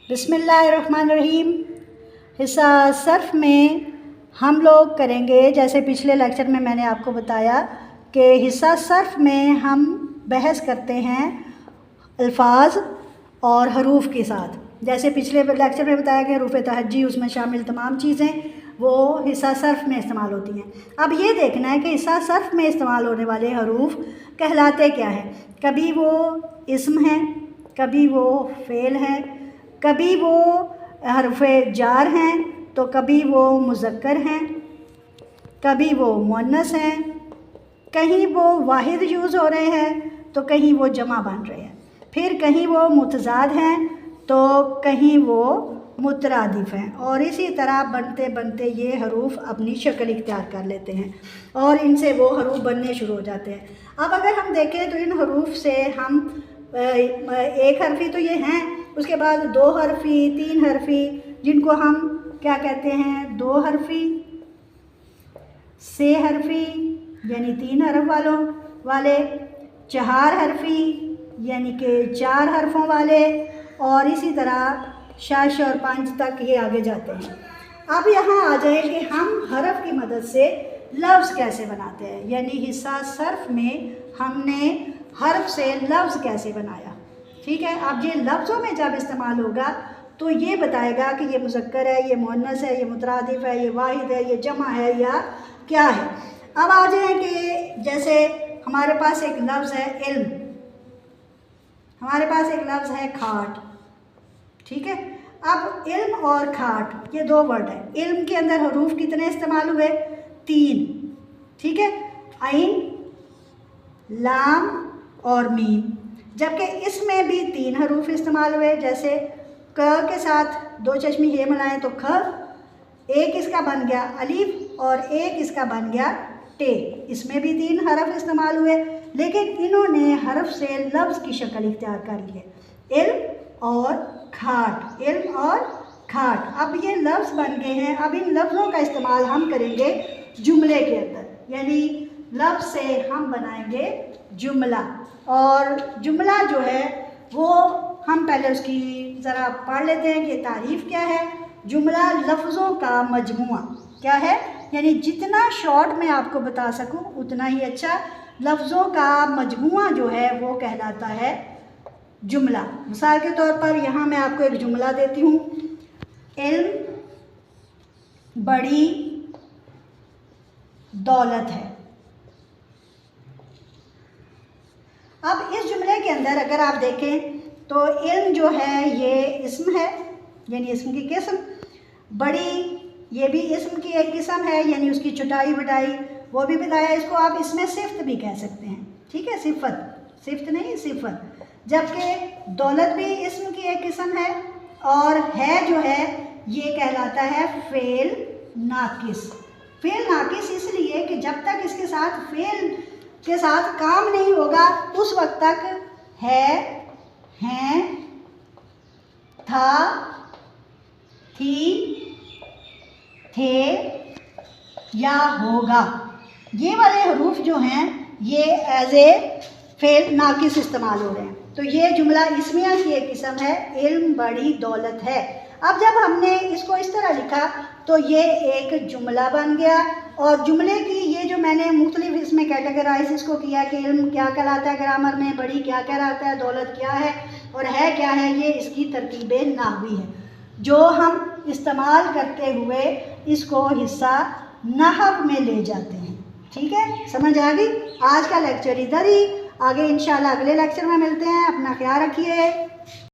بسم اللہ الرحمن الرحیم۔ حصہ صرف میں ہم لوگ کریں گے، جیسے پچھلے لیکچر میں نے آپ کو بتایا کہ حصہ صرف میں ہم بحث کرتے ہیں الفاظ اور حروف کے ساتھ۔ جیسے پچھلے لیکچر میں بتایا کہ حروف تہجی اس میں شامل تمام چیزیں وہ حصہ صرف میں استعمال ہوتی ہیں۔ اب یہ دیکھنا ہے کہ حصہ صرف میں استعمال ہونے والے حروف کہلاتے کیا ہیں۔ کبھی وہ اسم ہیں، کبھی وہ فعل ہیں، کبھی وہ حرف جار ہیں تو کبھی وہ مذکر ہیں، کبھی وہ مؤنث ہیں، کہیں وہ واحد یوز ہو رہے ہیں تو کہیں وہ جمع بن رہے ہیں، پھر کہیں وہ متضاد ہیں تو کہیں وہ مترادف ہیں، اور اسی طرح بنتے بنتے یہ حروف اپنی شکل اختیار کر لیتے ہیں اور ان سے وہ حروف بننے شروع ہو جاتے ہیں۔ اب اگر ہم دیکھیں تو ان حروف سے ہم ایک حرفی تو یہ ہیں، اس کے بعد دو حرفی، تین حرفی جن کو ہم کیا کہتے ہیں، دو حرفی، سے حرفی یعنی تین حرف والے، چہار حرفی یعنی کہ چار حرفوں والے، اور اسی طرح شش اور پنج تک یہ آگے جاتے ہیں۔ اب یہاں آ جائیں کہ ہم حرف کی مدد سے لفظ کیسے بناتے ہیں، یعنی حصہ صرف میں ہم نے حرف سے لفظ کیسے بنایا۔ ٹھیک ہے، اب یہ لفظوں میں جب استعمال ہوگا تو یہ بتائے گا کہ یہ مذکر ہے، یہ مؤنث ہے، یہ مترادف ہے، یہ واحد ہے، یہ جمع ہے یا کیا ہے۔ اب آ جائیں کہ جیسے ہمارے پاس ایک لفظ ہے علم، ہمارے پاس ایک لفظ ہے کھاٹ۔ ٹھیک ہے، اب علم اور کھاٹ یہ دو ورڈ ہیں۔ علم کے اندر حروف کتنے استعمال ہوئے؟ تین۔ ٹھیک ہے، عین، لام اور میم، جبکہ اس میں بھی تین حروف استعمال ہوئے، جیسے ک کے ساتھ دو چشمی یہ ملائیں تو کھ، ایک اس کا بن گیا الف اور ایک اس کا بن گیا ٹے، اس میں بھی تین حرف استعمال ہوئے، لیکن انہوں نے حرف سے لفظ کی شکل اختیار کر لی ہے، علم اور کھاٹ، علم اور کھاٹ۔ اب یہ لفظ بن گئے ہیں۔ اب ان لفظوں کا استعمال ہم کریں گے جملے کے اندر، یعنی لفظ سے ہم بنائیں گے جملہ، اور جملہ جو ہے وہ ہم پہلے اس کی ذرا پڑھ لیتے ہیں کہ تعریف کیا ہے۔ جملہ لفظوں کا مجموعہ کیا ہے، یعنی جتنا شارٹ میں آپ کو بتا سکوں اتنا ہی اچھا۔ لفظوں کا مجموعہ جو ہے وہ کہلاتا ہے جملہ۔ مثال کے طور پر یہاں میں آپ کو ایک جملہ دیتی ہوں، علم بڑی دولت ہے۔ اب اس جملے کے اندر اگر آپ دیکھیں تو علم جو ہے یہ اسم ہے، یعنی اسم کی قسم، بڑی یہ بھی اسم کی ایک قسم ہے، یعنی اس کی چھٹائی بڑائی وہ بھی بتایا، اس کو آپ اس میں صفت بھی کہہ سکتے ہیں۔ ٹھیک ہے، صفت نہیں صفت، جبکہ دولت بھی اسم کی ایک قسم ہے، اور ہے جو ہے یہ کہلاتا ہے فعل ناقص۔ فعل ناقص اس لیے کہ جب تک اس کے ساتھ فعل کے ساتھ کام نہیں ہوگا اس وقت تک ہے، ہیں، تھا، تھی، تھے یا ہوگا، یہ والے حروف جو ہیں یہ ایز اے فعل ناقص استعمال ہو رہے ہیں۔ تو یہ جملہ اسمیہ کی ایک قسم ہے، علم بڑی دولت ہے۔ اب جب ہم نے اس کو اس طرح لکھا تو یہ ایک جملہ بن گیا، اور جملے کی یہ جو میں نے مختلف اس میں کیٹیگرائز اس کو کیا کہ علم کیا کہلاتا ہے گرامر میں، بڑی کیا کہلاتا ہے، دولت کیا ہے اور ہے کیا ہے، یہ اس کی ترتیب نحوی ہے جو ہم استعمال کرتے ہوئے اس کو حصہ نحو میں لے جاتے ہیں۔ ٹھیک ہے، سمجھ آ گئی؟ آج کا لیکچر ادھر ہی، آگے انشاءاللہ اگلے لیکچر میں ملتے ہیں۔ اپنا خیال رکھیے۔